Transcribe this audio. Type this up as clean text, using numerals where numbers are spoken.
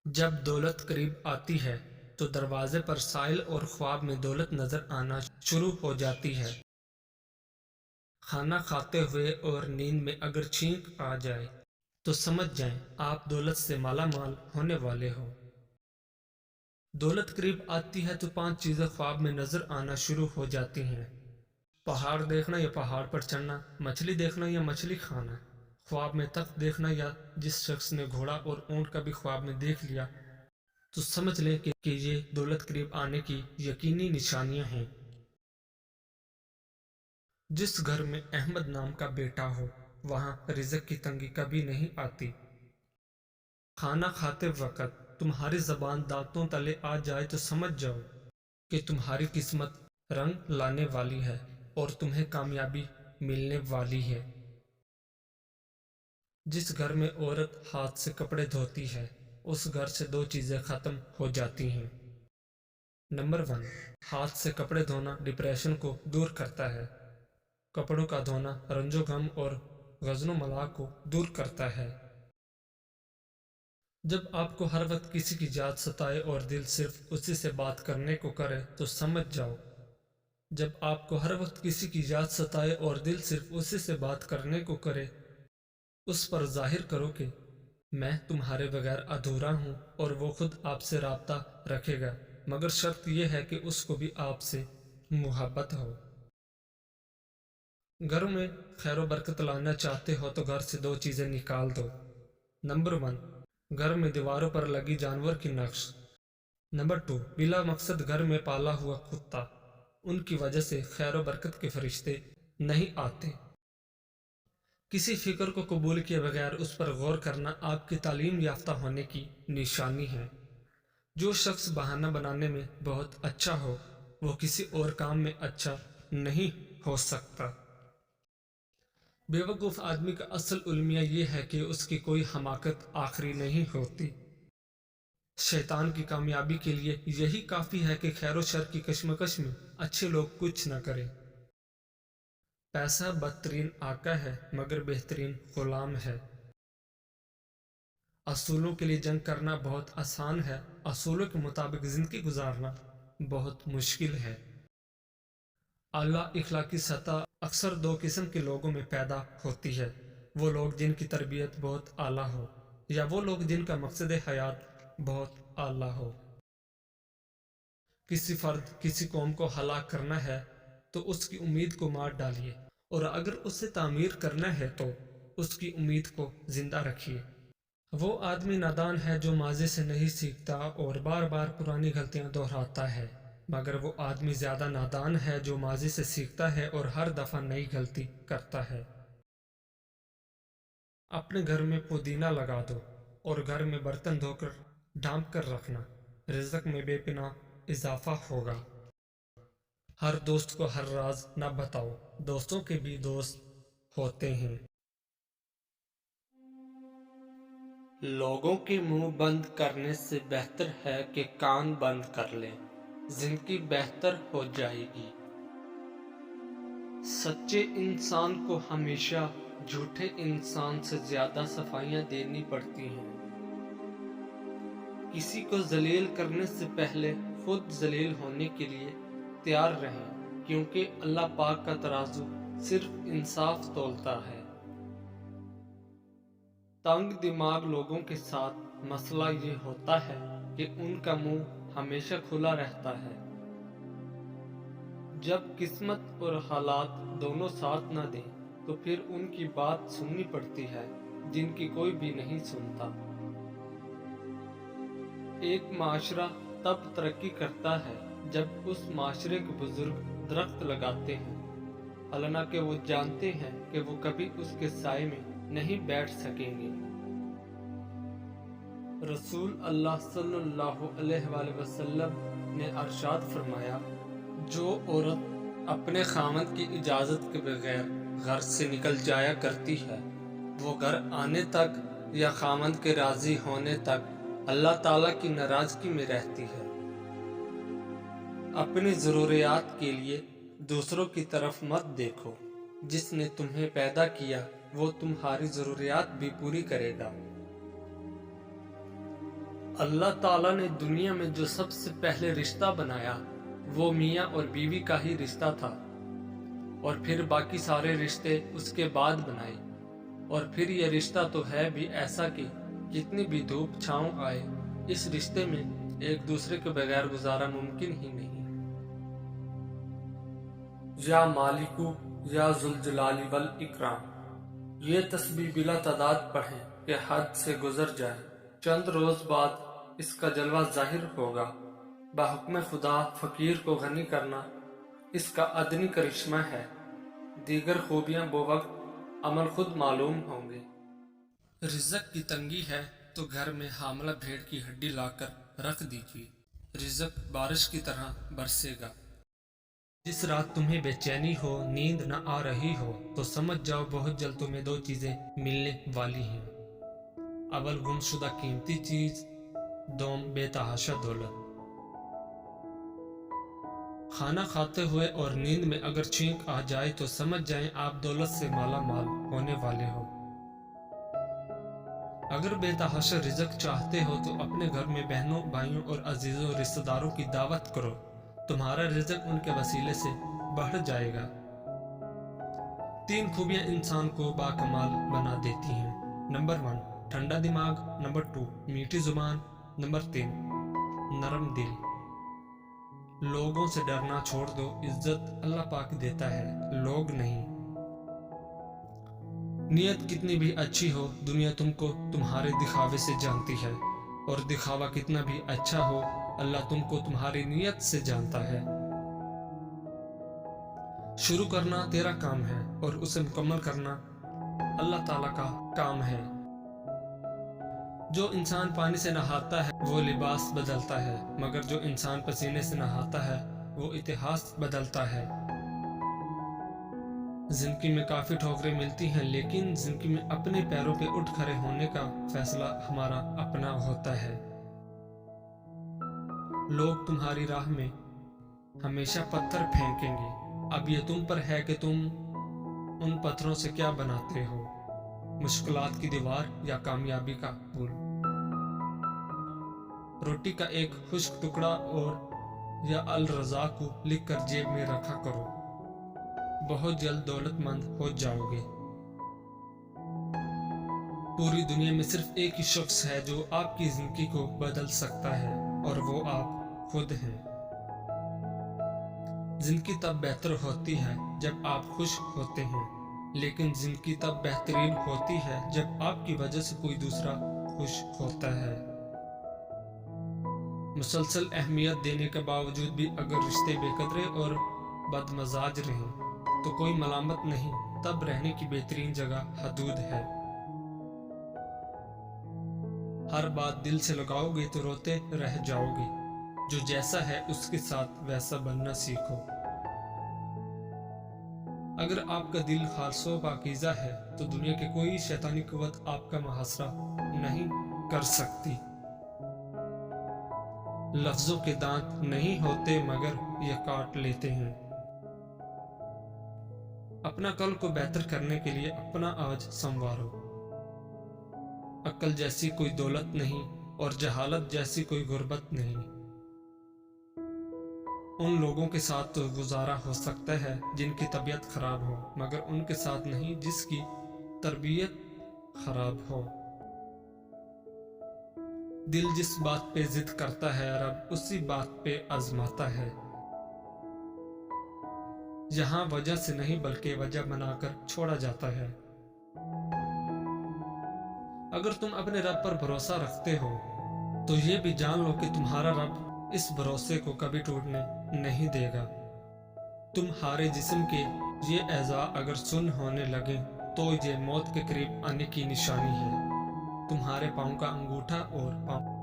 جب دولت قریب آتی ہے تو دروازے پر سائل اور خواب میں دولت نظر آنا شروع ہو جاتی ہے۔ کھانا کھاتے ہوئے اور نیند میں اگر چھینک آ جائے تو سمجھ جائیں آپ دولت سے مالا مال ہونے والے ہو۔ دولت قریب آتی ہے تو 5 چیزیں خواب میں نظر آنا شروع ہو جاتی ہیں۔ پہاڑ دیکھنا یا پہاڑ پر چڑھنا، مچھلی دیکھنا یا مچھلی کھانا، خواب میں تخت دیکھنا، یا جس شخص نے گھوڑا اور اونٹ کا بھی خواب میں دیکھ لیا تو سمجھ لیں کہ یہ دولت قریب آنے کی یقینی نشانیاں ہیں۔ جس گھر میں احمد نام کا بیٹا ہو وہاں رزق کی تنگی کبھی نہیں آتی۔ کھانا کھاتے وقت تمہاری زبان دانتوں تلے آ جائے تو سمجھ جاؤ کہ تمہاری قسمت رنگ لانے والی ہے اور تمہیں کامیابی ملنے والی ہے۔ جس گھر میں عورت ہاتھ سے کپڑے دھوتی ہے اس گھر سے 2 چیزیں ختم ہو جاتی ہیں۔ نمبر 1، ہاتھ سے کپڑے دھونا ڈپریشن کو دور کرتا ہے۔ کپڑوں کا دھونا رنج و غم اور غضن و ملال کو دور کرتا ہے۔ جب آپ کو ہر وقت کسی کی یاد ستائے اور دل صرف اسی سے بات کرنے کو کرے تو سمجھ جاؤ جب آپ کو ہر وقت کسی کی یاد ستائے اور دل صرف اسی سے بات کرنے کو کرے اس پر ظاہر کرو کہ میں تمہارے بغیر ادھورا ہوں، اور وہ خود آپ سے رابطہ رکھے گا، مگر شرط یہ ہے کہ اس کو بھی آپ سے محبت ہو۔ گھر میں خیر و برکت لانا چاہتے ہو تو گھر سے 2 چیزیں نکال دو۔ نمبر 1، گھر میں دیواروں پر لگی جانور کی نقش۔ نمبر 2، بلا مقصد گھر میں پالا ہوا کتا، ان کی وجہ سے خیر و برکت کے فرشتے نہیں آتے۔ کسی فکر کو قبول کیے بغیر اس پر غور کرنا آپ کی تعلیم یافتہ ہونے کی نشانی ہے۔ جو شخص بہانہ بنانے میں بہت اچھا ہو وہ کسی اور کام میں اچھا نہیں ہو سکتا۔ بے وقوف آدمی کا اصل المیہ یہ ہے کہ اس کی کوئی حماقت آخری نہیں ہوتی۔ شیطان کی کامیابی کے لیے یہی کافی ہے کہ خیر و شر کی کشمکش میں اچھے لوگ کچھ نہ کریں۔ پیسہ بدترین آقا ہے مگر بہترین غلام ہے۔ اصولوں کے لیے جنگ کرنا بہت آسان ہے، اصولوں کے مطابق زندگی گزارنا بہت مشکل ہے۔ اعلیٰ اخلاقی سطح اکثر 2 قسم کے لوگوں میں پیدا ہوتی ہے، وہ لوگ جن کی تربیت بہت اعلیٰ ہو، یا وہ لوگ جن کا مقصد حیات بہت اعلیٰ ہو۔ کسی فرد کسی قوم کو ہلاک کرنا ہے تو اس کی امید کو مار ڈالیے، اور اگر اسے تعمیر کرنا ہے تو اس کی امید کو زندہ رکھیے۔ وہ آدمی نادان ہے جو ماضی سے نہیں سیکھتا اور بار بار پرانی غلطیاں دہراتا ہے، مگر وہ آدمی زیادہ نادان ہے جو ماضی سے سیکھتا ہے اور ہر دفعہ نئی غلطی کرتا ہے۔ اپنے گھر میں پودینہ لگا دو اور گھر میں برتن دھو کر ڈھانپ کر رکھنا، رزق میں بے پناہ اضافہ ہوگا۔ ہر دوست کو ہر راز نہ بتاؤ، دوستوں کے بھی دوست ہوتے ہیں۔ لوگوں کے منہ بند کرنے سے بہتر ہے کہ کان بند کر لیں، زندگی بہتر ہو جائے گی۔ سچے انسان کو ہمیشہ جھوٹے انسان سے زیادہ صفائیاں دینی پڑتی ہیں۔ کسی کو ذلیل کرنے سے پہلے خود ذلیل ہونے کے لیے تیار رہیں، کیونکہ اللہ پاک کا ترازو صرف انصاف تولتا ہے۔ تنگ دماغ لوگوں کے ساتھ مسئلہ یہ ہوتا ہے کہ ان کا منہ ہمیشہ کھلا رہتا ہے۔ جب قسمت اور حالات دونوں ساتھ نہ دیں تو پھر ان کی بات سننی پڑتی ہے جن کی کوئی بھی نہیں سنتا۔ ایک معاشرہ تب ترقی کرتا ہے جب اس معاشرے کے بزرگ درخت لگاتے ہیں، حالانکہ وہ جانتے ہیں کہ وہ کبھی اس کے سائے میں نہیں بیٹھ سکیں گے۔ رسول اللہ صلی اللہ علیہ وآلہ وسلم نے ارشاد فرمایا، جو عورت اپنے خاوند کی اجازت کے بغیر گھر سے نکل جایا کرتی ہے وہ گھر آنے تک یا خاوند کے راضی ہونے تک اللہ تعالیٰ کی ناراضگی میں رہتی ہے۔ اپنی ضروریات کے لیے دوسروں کی طرف مت دیکھو، جس نے تمہیں پیدا کیا وہ تمہاری ضروریات بھی پوری کرے گا۔ اللہ تعالیٰ نے دنیا میں جو سب سے پہلے رشتہ بنایا وہ میاں اور بیوی کا ہی رشتہ تھا، اور پھر باقی سارے رشتے اس کے بعد بنائے۔ اور پھر یہ رشتہ تو ہے بھی ایسا کہ کتنی بھی دھوپ چھاؤں آئے، اس رشتے میں ایک دوسرے کے بغیر گزارا ممکن ہی نہیں۔ یا مالکو یا ذوالجلال والاکرام، یہ تسبیح بلا تعداد پڑھیں کہ حد سے گزر جائے۔ چند روز بعد اس کا جلوہ ظاہر ہوگا۔ بحکم خدا فقیر کو غنی کرنا اس کا ادنی کرشمہ ہے، دیگر خوبیاں بوقت عمل خود معلوم ہوں گے۔ رزق کی تنگی ہے تو گھر میں حاملہ بھیڑ کی ہڈی لا کر رکھ دیجیے، رزق بارش کی طرح برسے گا۔ جس رات تمہیں بے چینی ہو، نیند نہ آ رہی ہو، تو سمجھ جاؤ بہت جلد تمہیں دو چیزیں ملنے والی ہیں۔ اول گم شدہ قیمتی چیز، دوم بے تحاشا دولت۔ کھانا کھاتے ہوئے اور نیند میں اگر چھینک آ جائے تو سمجھ جائیں آپ دولت سے مالا مال ہونے والے ہو۔ اگر بے تحاشا رزق چاہتے ہو تو اپنے گھر میں بہنوں، بھائیوں اور عزیزوں رشتہ داروں کی دعوت کرو، تمہارا رزق ان کے وسیلے سے بڑھ جائے گا۔ 3 خوبیاں انسان کو باکمال بنا دیتی ہیں۔ نمبر 1 ٹھنڈا دماغ، نمبر 2 میٹھی زبان، نمبر 3 نرم دل۔ لوگوں سے ڈرنا چھوڑ دو، عزت اللہ پاک دیتا ہے، لوگ نہیں۔ نیت کتنی بھی اچھی ہو، دنیا تم کو تمہارے دکھاوے سے جانتی ہے، اور دکھاوا کتنا بھی اچھا ہو، اللہ تم کو تمہاری نیت سے جانتا ہے۔ شروع کرنا تیرا کام ہے اور اسے مکمل کرنا اللہ تعالیٰ کا کام ہے۔ جو انسان پانی سے نہاتا ہے وہ لباس بدلتا ہے، مگر جو انسان پسینے سے نہاتا ہے وہ اتہاس بدلتا ہے۔ زندگی میں کافی ٹھوکریں ملتی ہیں، لیکن زندگی میں اپنے پیروں پہ اٹھ کھڑے ہونے کا فیصلہ ہمارا اپنا ہوتا ہے۔ لوگ تمہاری راہ میں ہمیشہ پتھر پھینکیں گے، اب یہ تم پر ہے کہ تم ان پتھروں سے کیا بناتے ہو، مشکلات کی دیوار یا کامیابی کا پل۔ روٹی کا ایک خشک ٹکڑا اور یا الرزا کو لکھ کر جیب میں رکھا کرو، بہت جلد دولت مند ہو جاؤ گے۔ پوری دنیا میں صرف ایک ہی شخص ہے جو آپ کی زندگی کو بدل سکتا ہے، اور وہ آپ خود ہیں۔ زندگی تب بہتر ہوتی ہے جب آپ خوش ہوتے ہیں، لیکن زندگی تب بہترین ہوتی ہے جب آپ کی وجہ سے کوئی دوسرا خوش ہوتا ہے۔ مسلسل اہمیت دینے کے باوجود بھی اگر رشتے بے قدرے اور بد مزاج رہیں تو کوئی ملامت نہیں، تب رہنے کی بہترین جگہ حدود ہے۔ ہر بات دل سے لگاؤ گے تو روتے رہ جاؤ گے، جو جیسا ہے اس کے ساتھ ویسا بننا سیکھو۔ اگر آپ کا دل خالص و پاکیزہ ہے تو دنیا کی کوئی شیطانی قوت آپ کا محاصرہ نہیں کر سکتی۔ لفظوں کے دانت نہیں ہوتے مگر یہ کاٹ لیتے ہیں۔ اپنا کل کو بہتر کرنے کے لیے اپنا آج سنوارو۔ عقل جیسی کوئی دولت نہیں اور جہالت جیسی کوئی غربت نہیں۔ ان لوگوں کے ساتھ تو گزارا ہو سکتا ہے جن کی طبیعت خراب ہو، مگر ان کے ساتھ نہیں جس کی تربیت خراب ہو۔ دل جس بات پہ ضد کرتا ہے رب اسی بات پہ آزماتا ہے۔ یہاں وجہ سے نہیں بلکہ وجہ بنا کر چھوڑا جاتا ہے۔ اگر تم اپنے رب پر بھروسہ رکھتے ہو تو یہ بھی جان لو کہ تمہارا رب اس بھروسے کو کبھی ٹوٹنے نہیں دے گا۔ تمہارے جسم کے یہ اعضاء اگر سن ہونے لگیں تو یہ موت کے قریب آنے کی نشانی ہے۔ تمہارے پاؤں کا انگوٹھا اور پاؤں